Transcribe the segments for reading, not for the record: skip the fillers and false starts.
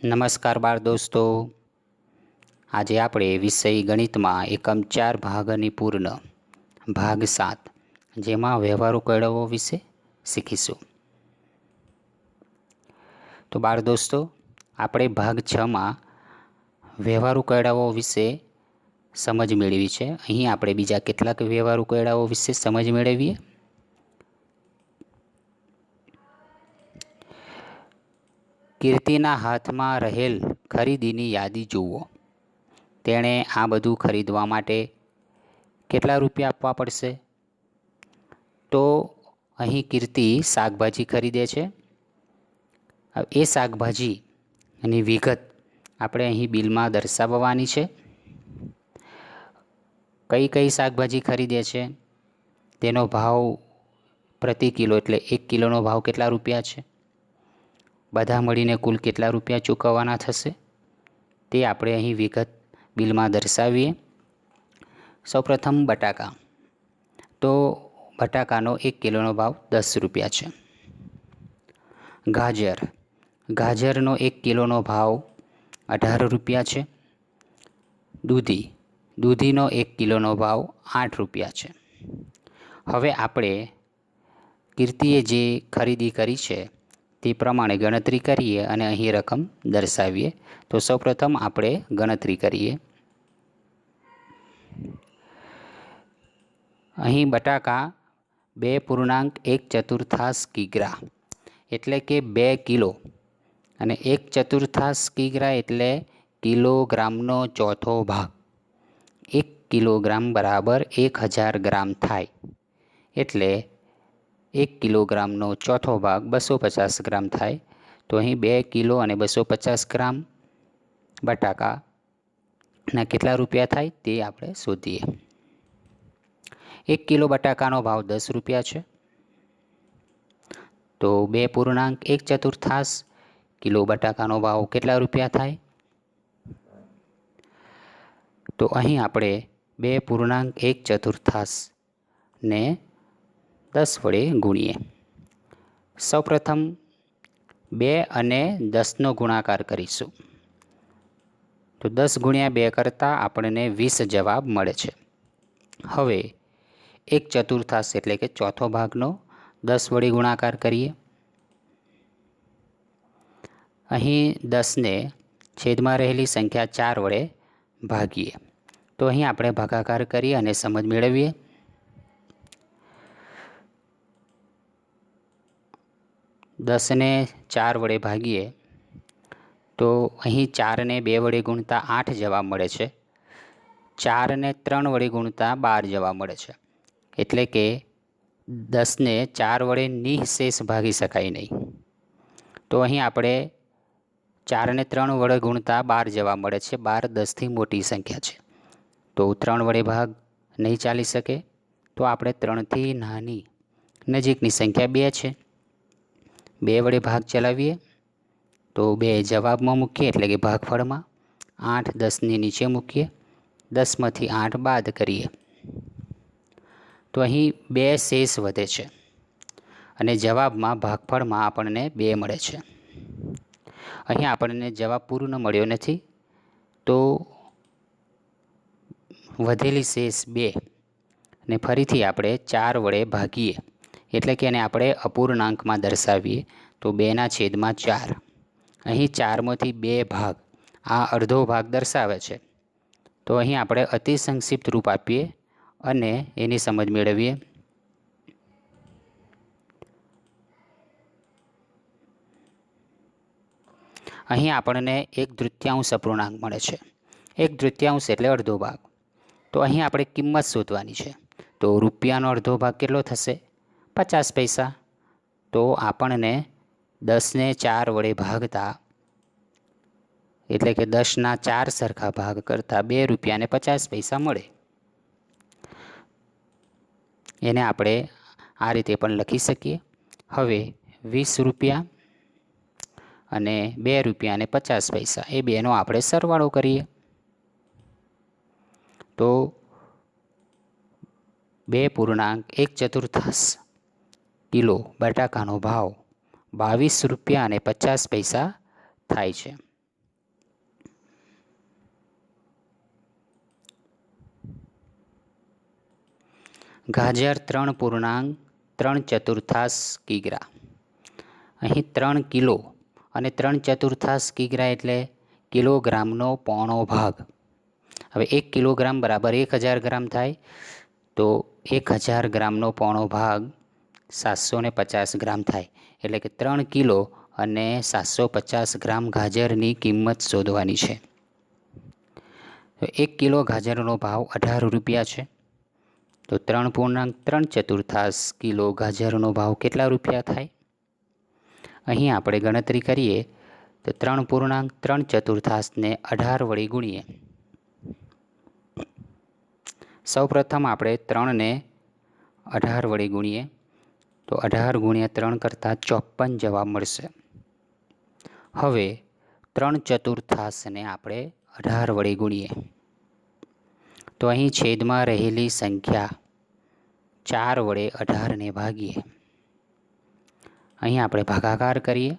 નમસ્કાર બાળ દોસ્તો, આજે આપણે વિષય ગણિતમાં એકમ 4 ભાગની પૂર્ણ ભાગ 7 જેમાં વ્યવહારુ કળાઓ વિશે શીખીશું। તો બાળ દોસ્તો, આપણે ભાગ 6માં વ્યવહારુ કળાઓ વિશે સમજ મેળવી છે। અહીં આપણે બીજા કેટલાક વ્યવહારુ કળાઓ વિશે સમજ મેળવીએ। કીર્તિના હાથમાં રહેલ ખરીદીની યાદી જુઓ। તેણે આ બધું ખરીદવા માટે કેટલા રૂપિયા આપવા પડશે? તો અહીં કીર્તિ શાકભાજી ખરીદે છે। એ શાકભાજીની વિગત આપણે અહીં બિલમાં દર્શાવવાની છે। કઈ કઈ શાકભાજી ખરીદે છે, તેનો ભાવ પ્રતિ કિલો એટલે 1 કિલોનો ભાવ કેટલા રૂપિયા છે, બધા મળીને કુલ કેટલા રૂપિયા ચૂકવવાના થશે, તે આપણે અહીં વિગત બિલમાં દર્શાવીએ। સૌપ્રથમ બટાકા, તો બટાકાનો 1 કિલોનો ભાવ 10 રૂપિયા છે। ગાજરનો 1 કિલોનો ભાવ 18 રૂપિયા છે। દૂધીનો 1 કિલોનો ભાવ 8 રૂપિયા છે। હવે આપણે કીર્તિએ જે ખરીદી કરી છે તે પ્રમાણે ગણતરી કરીએ અને અહીં રકમ દર્શાવીએ। તો સૌપ્રથમ આપણે ગણતરી કરીએ। અહીં બટાકા 2.1 કિગ્રા એટલે કે 2 કિલો અને 1/4 કિગ્રા એટલે કિલોગ્રામનો ચોથો ભાગ। 1 કિલોગ્રામ બરાબર 1000 ગ્રામ થાય, એટલે 1 કિલોગ્રામનો ચોથો ભાગ 250 ગ્રામ થાય। તો અહીં 2 કિલો અને 250 ગ્રામ બટાકાના કેટલા રૂપિયા થાય તે આપણે શોધીએ। 1 કિલો બટાકાનો ભાવ 10 રૂપિયા છે, તો 2.1 કિલો બટાકાનો ભાવ કેટલા રૂપિયા થાય? તો અહીં આપણે 2.1 ને 10 વડે ગુણીએ। સૌપ્રથમ 2 અને 10નો ગુણાકાર કરીશું, તો 10 ગુણ્યા 2 કરતાં આપણને 20 જવાબ મળે છે। હવે 1/4 એટલે કે ચોથો ભાગનો 10 વડે ગુણાકાર કરીએ। અહીં 10ને છેદમાં રહેલી સંખ્યા 4 વડે ભાગીએ, તો અહીં આપણે ભાગાકાર કરી અને સમજ મેળવીએ। દસને 4 વડે ભાગીએ તો અહીં 4ને 2 વડે ગુણતા 8 જવાબ મળે છે। 4ને 3 વડે ગુણતા 12 જવાબ મળે છે, એટલે કે 10ને 4 વડે નિઃશેષ ભાગી શકાય નહીં। તો અહીં આપણે 4ને 3 વડે ગુણતા 12 જવાબ મળે છે। 12 10થી મોટી સંખ્યા છે, તો 3 વડે ભાગ નહીં ચાલી શકે। તો આપણે 3થી નાની નજીકની સંખ્યા 2 છે, 2 વડે ભાગ ચલાવીએ તો 2 જવાબમાં મૂકીએ એટલે કે ભાગફળમાં, 8 10ની નીચે મૂકીએ, 10માંથી 8 બાદ કરીએ તો અહીં 2 શેષ વધે છે અને જવાબમાં ભાગફળમાં આપણને 2 મળે છે। અહીં આપણને જવાબ પૂર્ણ મળ્યો નથી, તો વધેલી શેષ 2 અને ફરીથી આપણે 4 વડે ભાગીએ એટલે કે એને આપણે અપૂર્ણાંકમાં દર્શાવીએ તો 2/4। અહીં 4માંથી 2 ભાગ આ અડધો ભાગ દર્શાવે છે, તો અહીં આપણે અતિ સંક્ષિપ્ત રૂપ આપીએ અને એની સમજ મેળવીએ। અહીં આપણને 1/3 અપૂર્ણાંક મળે છે। 1/3 એટલે અડધો ભાગ, તો અહીં આપણે કિંમત શોધવાની છે। તો રૂપિયાનો અડધો ભાગ કેટલો થશે? 50 પૈસા। તો આપણને 10ને 4 વડે ભાગતા એટલે કે 10ના 4 સરખા ભાગ કરતાં 2 રૂપિયા અને 50 પૈસા મળે। એને આપણે આ રીતે પણ લખી શકીએ। હવે 20 રૂપિયા અને 2 રૂપિયા અને 50 પૈસા એ બેનો આપણે સરવાળો કરીએ તો 2.1 કિલો બટાકાનો ભાવ 22 રૂપિયા અને 50 પૈસા થાય છે। ગાજર 3.3 કિગ્રા. અહીં 3 કિલો અને 3/4 કિગ્રા એટલે કિલોગ્રામનો પોણો ભાગ. હવે 1 કિલોગ્રામ બરાબર 1000 ગ્રામ થાય, તો 1000 ગ્રામનો પોણો ભાગ 750 ગ્રામ થાય. એટલે કે 3 કિલો અને 750 ગ્રામ ગાજરની કિંમત શોધવાની છે. તો 1 કિલો ગાજરનો ભાવ 18 રૂપિયા છે. તો 3.3 કિલો ગાજરનો ભાવ કેટલા રૂપિયા થાય? અહીં આપણે ગણતરી કરીએ તો 3.3 ને 18 વડે ગુણીએ. સૌપ્રથમ આપણે 3 ને 18 વડે ગુણીએ તો 18 ગુણ્યા 3 કરતાં 54 જવાબ મળશે. હવે 3/4 આપણે 18 વડે ગુણીએ તો અહીં છેદમાં રહેલી સંખ્યા 4 વડે 18ને ભાગીએ. અહીં આપણે ભાગાકાર કરીએ.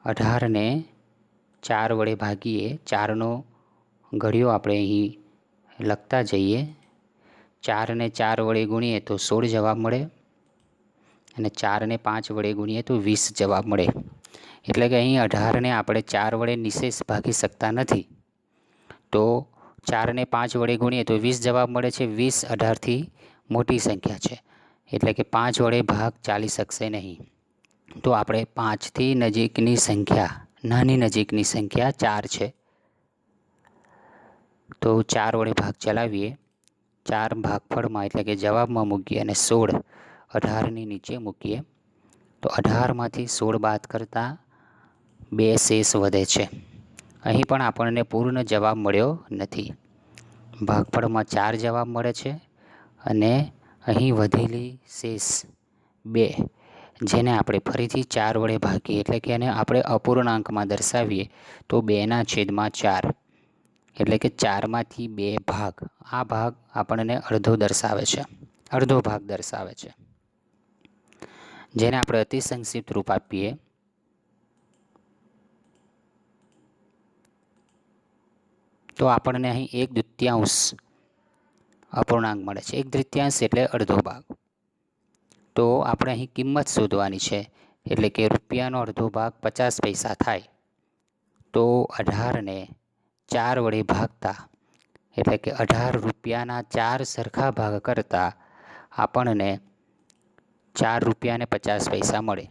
18ને 4 વડે ભાગીએ. 4નો ઘડિયો આપણે અહીં લખતા જઈએ. 4ને 4 વડે ગુણીએ તો 16 જવાબ મળે અને 4ને 5 વડે ગુણીએ તો 20 જવાબ મળે. એટલે કે અહીં 18ને આપણે 4 વડે નિશેષ ભાગી શકતા નથી. તો 4ને 5 વડે ગુણીએ તો 20 જવાબ મળે છે. 20 18થી મોટી સંખ્યા છે, એટલે કે 5 વડે ભાગ ચાલી શકશે નહીં. તો આપણે 5થી નજીકની સંખ્યા, નાની નજીકની સંખ્યા 4 છે. તો 4 વડે ભાગ ચલાવીએ. 4 ભાગફળમાં એટલે કે જવાબમાં મૂકીએ અને 16 18ની નીચે મૂકીએ તો 18માંથી 16 બાદ કરતાં 2 શેષ વધે છે. અહીં પણ આપણને પૂર્ણ જવાબ મળ્યો નથી. ભાગફળમાં 4 જવાબ મળે છે અને અહીં વધેલી શેષ 2, જેને આપણે ફરીથી 4 વડે ભાગીએ એટલે કે એને આપણે અપૂર્ણાંકમાં દર્શાવીએ તો 2/4, એટલે કે 4માંથી 2 ભાગ. આ ભાગ આપણને અડધો દર્શાવે છે, અડધો ભાગ દર્શાવે છે, જેને આપણે અતિ સંક્ષિપ્ત રૂપ આપીએ તો આપણને અહીં 1/3 અપૂર્ણાંક મળે છે. 1/3 એટલે અડધો ભાગ. તો આપણે અહીં કિંમત શોધવાની છે, એટલે કે રૂપિયાનો અડધો ભાગ 50 પૈસા થાય. તો 18ને 4 વડે ભાગતા એટલે કે 18 રૂપિયાના 4 સરખા ભાગ કરતાં આપણને 4 રૂપિયા ને 50 પૈસા મળે,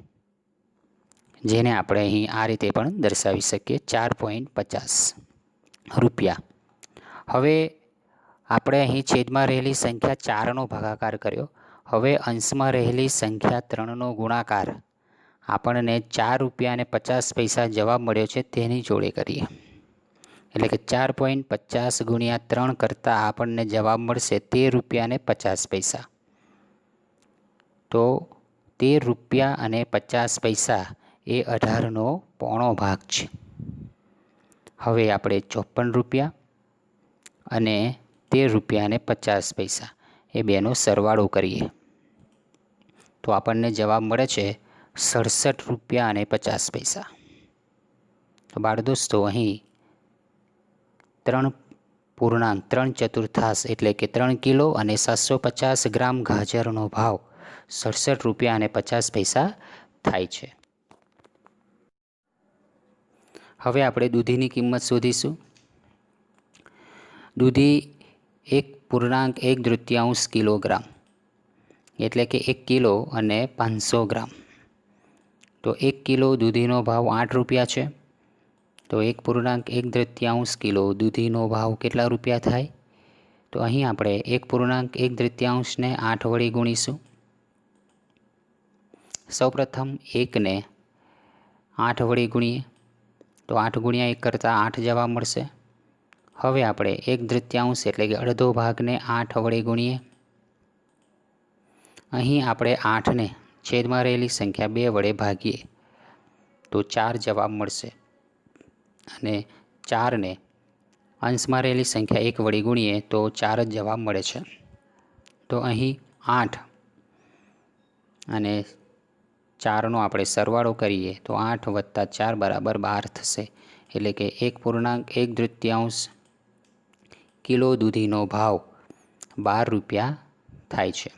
જેને આપણે અહીં આ રીતે પણ દર્શાવી શકીએ, 4.50 રૂપિયા. હવે આપણે અહીં છેદમાં રહેલી સંખ્યા 4નો ભાગાકાર કર્યો. હવે અંશમાં રહેલી સંખ્યા 3નો ગુણાકાર આપણને 4 રૂપિયા ને 50 પૈસા જવાબ મળ્યો છે તેની જોડે કરીએ. એટલે કે 4.50 ગુણ્યા 3 કરતાં આપણને જવાબ મળશે 13 રૂપિયા ને 50 પૈસા. તો 13 રૂપિયા અને 50 પૈસા એ 18નો પોણો ભાગ છે. હવે આપણે 54 રૂપિયા અને 13 રૂપિયા અને 50 પૈસા એ બેનો સરવાળો કરીએ તો આપણને જવાબ મળે છે 67 રૂપિયા અને 50 પૈસા. તો બાળ દોસ્તો, અહીં 3.3 એટલે કે 3 કિલો અને 750 ગ્રામ ગાજરનો ભાવ 67 રૂપિયા અને 50 પૈસા થાય છે. હવે આપણે દૂધીની કિંમત શોધીશું. દૂધી 1.1 કિલોગ્રામ એટલે કે 1 કિલો અને 500 ગ્રામ. તો 1 કિલો દૂધીનો ભાવ 8 રૂપિયા છે. તો 1.1 કિલો દૂધીનો ભાવ કેટલા રૂપિયા થાય? તો અહીં આપણે 1.1ને 8 વડે ગુણીશું. સૌપ્રથમ 1ને 8 વડે ગુણીએ તો 8 ગુણ્યા 1 કરતાં 8 જવાબ મળશે. હવે આપણે 1/3 એટલે કે અડધો ભાગને 8 વડે ગુણીએ. અહીં આપણે 8ને છેદમાં રહેલી સંખ્યા 2 વડે ભાગીએ તો 4 જવાબ મળશે અને 4ને અંશમાં રહેલી સંખ્યા 1 વડે ગુણીએ તો 4 જ જવાબ મળે છે. તો અહીં 8 અને 4નો આપણે સરવાળો કરીએ તો 8 + 4 બરાબર 12 થશે. એટલે કે 1.1 કિલો દૂધીનો ભાવ ₹12 થાય છે।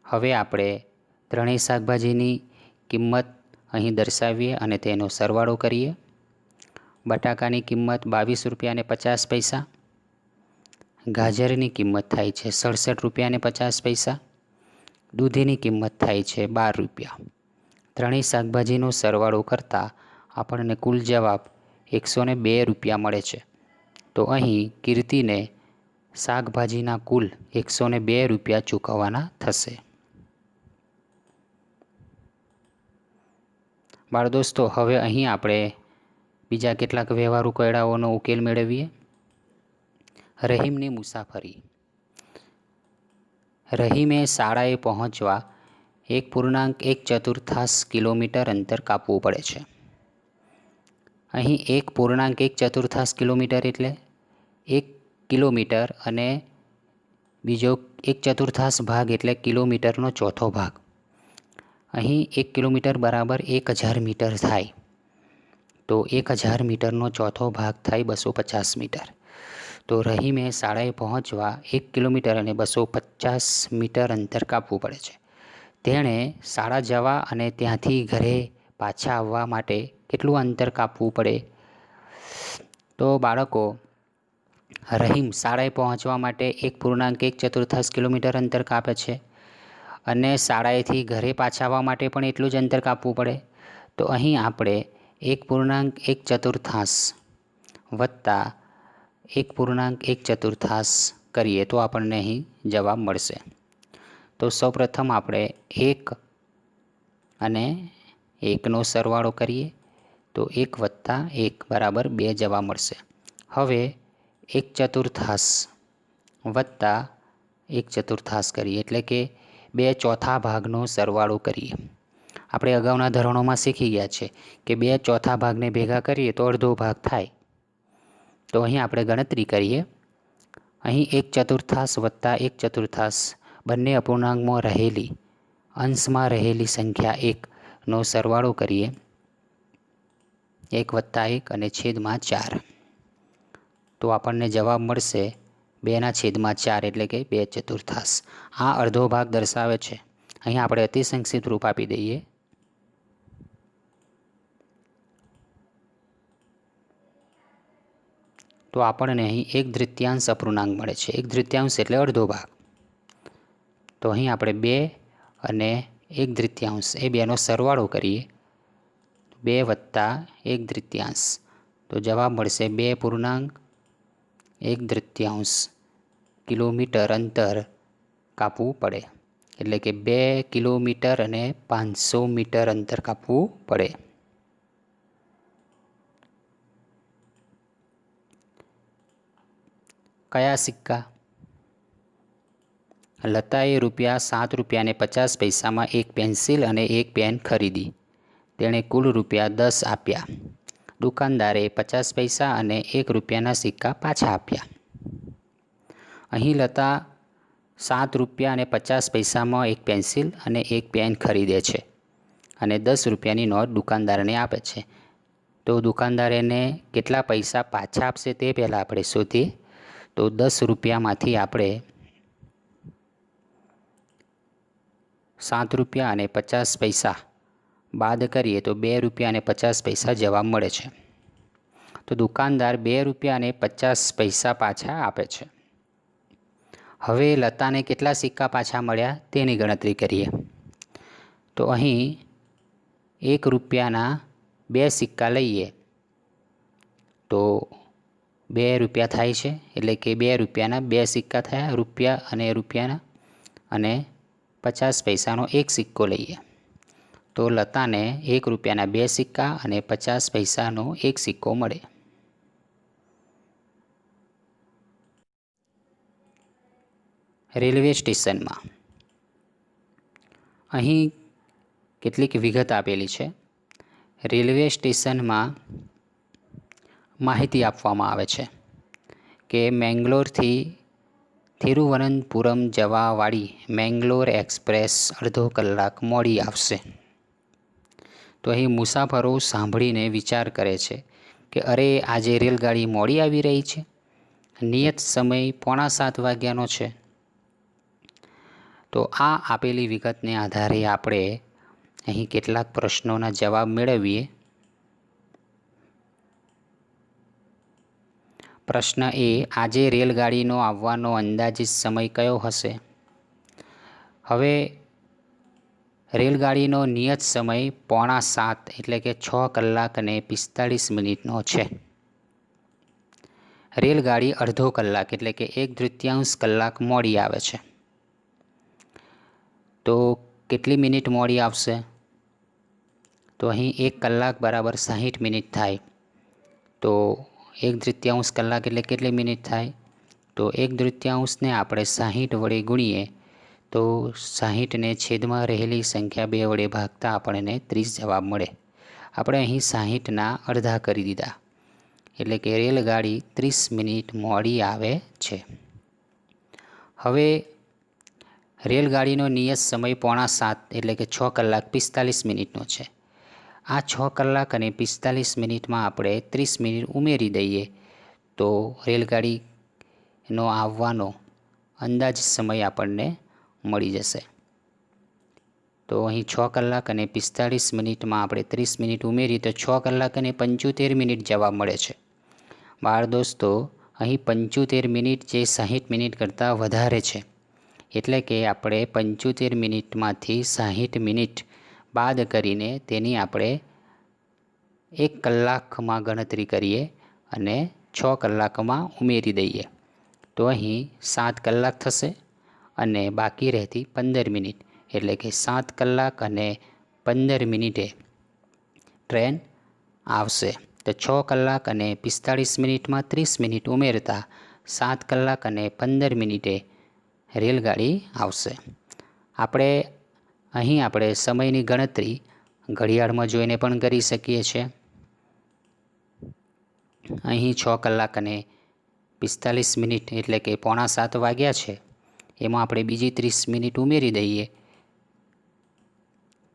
હવે આપણે ત્રણેય શાકભાજીની કિંમત અહીં દર્શાવીએ અને તેનો સરવાળો કરીએ। બટાકાની કિંમત ₹22.50, ગાજરની કિંમત થાય છે ₹67.50, દૂધીની કિંમત થાય છે ₹12। ત્રણેય શાકભાજીનો સરવાળો કરતાં આપણને કુલ જવાબ ₹102 મળે છે। તો અહીં કીર્તિને શાકભાજીના કુલ ₹102 ચૂકવવાના થશે। બાળ દોસ્તો, હવે અહીં આપણે બીજા કેટલાક વ્યવહારુ કોયડાઓનો ઉકેલ મેળવીએ। રહીમની મુસાફરી। રહીમે શાળાએ પહોંચવા 1.1 કિલોમીટર અંતર કાપવું પડે છે। અહીં 1.1 કિલોમીટર એટલે 1 કિલોમીટર અને બીજો 1/4 ભાગ એટલે કિલોમીટરનો ચોથો ભાગ। અહીં 1 કિલોમીટર બરાબર 1000 મીટર થાય, તો 1000 મીટરનો ચોથો ભાગ થાય 250 મીટર। તો રહીમે શાળાએ પહોંચવા 1 કિલોમીટર અને 250 મીટર અંતર કાપવું પડે છે। તેણે શાળા જવા અને ત્યાંથી ઘરે પાછા આવવા માટે કેટલું અંતર કાપવું પડે? તો બાળકો, રહીમ શાળાએ પહોંચવા માટે 1.1 કિલોમીટર અંતર કાપે છે અને શાળાએથી ઘરે પાછા આવવા માટે પણ એટલું જ અંતર કાપવું પડે। તો અહીં આપણે 1.1 વત્તા 1.1 કરીએ તો આપણને અહીં જવાબ મળશે। તો સૌપ્રથમ આપણે 1 અને 1નો સરવાળો કરીએ તો 1 વત્તા 1 બરાબર 2 જવાબ મળશે। હવે 1/4 વત્તા 1/4 કરીએ એટલે કે 2/4 ભાગનો સરવાળો કરીએ। આપણે અગાઉના ધોરણોમાં શીખી ગયા છે કે 2/4 ભાગને ભેગા કરીએ તો અડધો ભાગ થાય। તો અહીં આપણે ગણતરી કરીએ। અહીં 1/4 વત્તા 1/4 બંને અપૂર્ણાંકમાં રહેલી અંશમાં રહેલી સંખ્યા 1નો સરવાળો કરીએ। 1 વત્તા 1 અને છેદમાં 4, તો આપણને જવાબ મળશે 2/4 એટલે કે 2/4। આ અડધો ભાગ દર્શાવે છે। અહીં આપણે અતિ સંક્ષિપ્ત રૂપ આપી દઈએ। તો આપણને અહીં 1/3 અપૂર્ણાંક મળે છે। 1/3 એટલે અડધો ભાગ। તો અહીં આપણે 2 અને 1/3 એ બેનો સરવાળો કરીએ। 2 વત્તા 1/3, તો જવાબ મળશે 2.1 કિલોમીટર અંતર કાપવું પડે, એટલે કે 2 કિલોમીટર અને 500 મીટર અંતર કાપવું પડે। કયા સિક્કા? લતાએ ₹7.50 એક પેન્સિલ અને એક પેન ખરીદી। તેણે કુલ ₹10 આપ્યા। દુકાનદારે 50 પૈસા અને ₹1ના સિક્કા પાછા આપ્યા। અહીં લતા ₹7.50 એક પેન્સિલ અને એક પેન ખરીદે છે અને ₹10ની નોટ દુકાનદારને આપે છે। તો દુકાનદાર એને કેટલા પૈસા પાછા આપશે તે પહેલાં આપણે શોધીએ। તો ₹10માંથી આપણે ₹7.50 બાદ કરીએ તો ₹2.50 જવાબ મળે છે। તો દુકાનદાર ₹2.50 પાછા આપે છે। હવે લતાને કેટલા સિક્કા પાછા મળ્યા તેની ગણતરી કરીએ। તો અહીં ₹1ના 2 સિક્કા લઈએ તો ₹2 થાય છે, એટલે કે ₹2ના 2 સિક્કા થયા, રૂપિયા અને રૂપિયાના, અને 50 પૈસાનો એક સિક્કો લઈએ તો લતાને ₹1ના 2 સિક્કા અને 50 પૈસાનો એક સિક્કો મળે। રેલવે સ્ટેશનમાં અહીં કેટલીક વિગત આપેલી છે। રેલવે સ્ટેશનમાં માહિતી આપવામાં આવે છે કે મેંગલોરથી તિરુવનંતપુરમ જવાવાળી મેંગલોર એક્સપ્રેસ અડધો કલાક મોડી આવશે। તો અહીં મુસાફરો સાંભળીને વિચાર કરે છે કે અરે, આજે રેલગાડી મોડી આવી રહી છે। નિયત સમય 6:45 વાગ્યાનો છે। તો આ આપેલી વિગતને આધારે આપણે અહીં કેટલાક પ્રશ્નોના જવાબ મેળવીએ। પ્રશ્ન એ, આજે રેલગાડીનો આવવાનો અંદાજિત સમય કયો હશે? હવે રેલગાડીનો નિયત સમય 6:45 એટલે કે 6 કલાક અને 45 મિનિટનો છે। રેલગાડી અડધો કલાક એટલે કે 1/3 કલાક મોડી આવે છે। તો કેટલી મિનિટ મોડી આવશે? તો અહીં 1 કલાક બરાબર 60 મિનિટ થાય। તો 1/3 કલાક એટલે કેટલી મિનિટ થાય? તો 1/3 આપણે 60 વડે ગુણીએ તો 60ને છેદમાં રહેલી સંખ્યા 2 વડે ભાગતા આપણને 30 જવાબ મળે। આપણે અહીં 60ના અડધા કરી દીધા એટલે કે રેલગાડી 30 મિનિટ મોડી આવે છે। હવે રેલગાડીનો નિયત સમય 6:45 એટલે કે 6 કલાક 45 મિનિટનો છે। આ 6 કલાક અને 45 મિનિટમાં આપણે 30 મિનિટ ઉમેરી દઈએ તો રેલગાડીનો આવવાનો અંદાજ સમય આપણને મળી જશે। તો અહીં 6 કલાક અને 45 મિનિટમાં આપણે 30 મિનિટ ઉમેરી તો 6 કલાક અને 75 મિનિટ જવાબ મળે છે। બાળ દોસ્તો, અહીં 75 મિનિટ જે 60 મિનિટ કરતાં વધારે છે એટલે કે આપણે 75 મિનિટમાંથી 60 મિનિટ બાદ કરીને તેની આપણે 1 કલાકમાં ગણતરી કરીએ અને 6 કલાકમાં ઉમેરી દઈએ તો અહીં 7 કલાક થશે અને બાકી રહેતી 15 મિનિટ એટલે કે 7 કલાક અને 15 મિનિટે ટ્રેન આવશે। તો 6 કલાક અને 45 મિનિટમાં 30 મિનિટ ઉમેરતા 7 કલાક અને 15 મિનિટે રેલગાડી આવશે। આપણે સમયની ગણતરી ઘડિયાળમાં જોઈને પણ કરી શકીએ છીએ। અહીં 6 કલાક અને 45 મિનિટ એટલે કે 6:45 વાગ્યા છે, એમાં આપણે બીજી 30 મિનિટ ઉમેરી દઈએ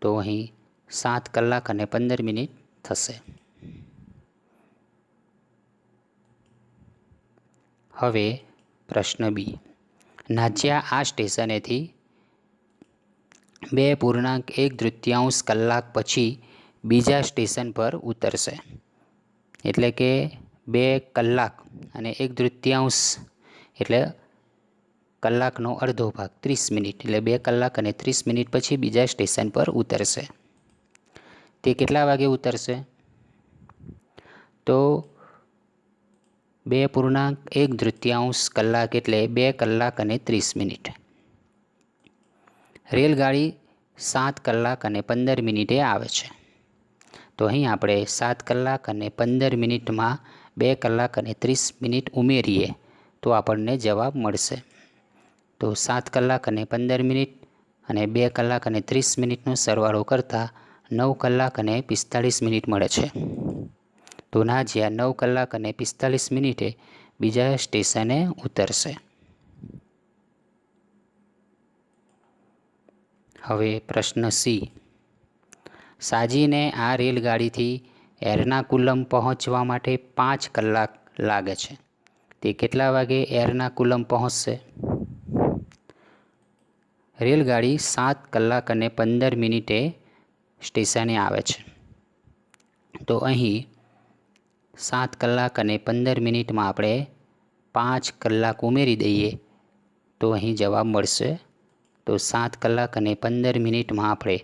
તો અહીં 7 કલાક અને 15 મિનિટ થશે। હવે પ્રશ્ન બી, નાજિયા આ સ્ટેશનેથી 2.1/3 કલાક પછી બીજા સ્ટેશન પર ઉતરશે એટલે કે 2 કલાક અને 1/3 એટલે કલાકનો અડધો ભાગ 30 મિનિટ એટલે 2 કલાક અને 30 મિનિટ પછી બીજા સ્ટેશન પર ઉતરશે। તે કેટલા વાગે ઉતરશે? તો 2.1/3 કલાક એટલે 2 કલાક અને 30 મિનિટ। રેલગાડી 7 કલાક અને 15 મિનિટે આવે છે તો અહીં આપણે 7 કલાક અને 15 મિનિટમાં 2 કલાક અને 30 મિનિટ ઉમેરીએ તો આપણને જવાબ મળશે। તો 7 કલાક અને 15 મિનિટ અને 2 કલાક અને 30 મિનિટનો સરવાળો કરતાં 9 કલાક અને 45 મિનિટ મળે છે। તો નાજિયા 9 કલાક અને 45 મિનિટે બીજા સ્ટેશને ઉતરશે। હવે પ્રશ્ન સી, સાજીને આ રેલગાડીથી એર્નાકુલમ પહોંચવા માટે 5 કલાક લાગે છે, તે કેટલા વાગે એર્નાકુલમ પહોંચશે? રેલગાડી 7 કલાક અને 15 મિનિટે સ્ટેશને આવે છે તો અહીં 7 કલાક અને 15 મિનિટમાં આપણે 5 કલાક ઉમેરી દઈએ તો અહીં જવાબ મળશે। તો 7 કલાક અને 15 મિનિટમાં આપણે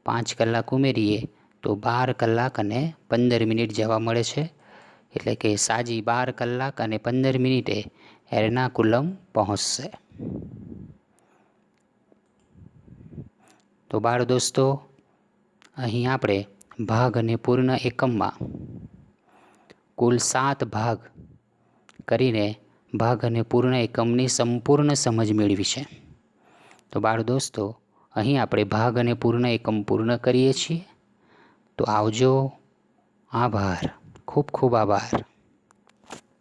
5 કલાક ઉમેરીએ તો 12 કલાક અને 15 મિનિટ જવાબ મળે છે એટલે કે સાજી 12 કલાક અને 15 મિનિટે એર્નાકુલમ પહોંચશે। તો બાળ દોસ્તો, અહીં આપણે ભાગ અને પૂર્ણ એકમમાં કુલ 7 ભાગ કરીને ભાગ અને પૂર્ણ એકમની સંપૂર્ણ સમજ મેળવી છે। તો બાળ દોસ્તો, અહીં આપણે ભાગ અને પૂર્ણ એકમ પૂર્ણ કરીએ છીએ। તો આવજો, આભાર, ખૂબ ખૂબ આભાર।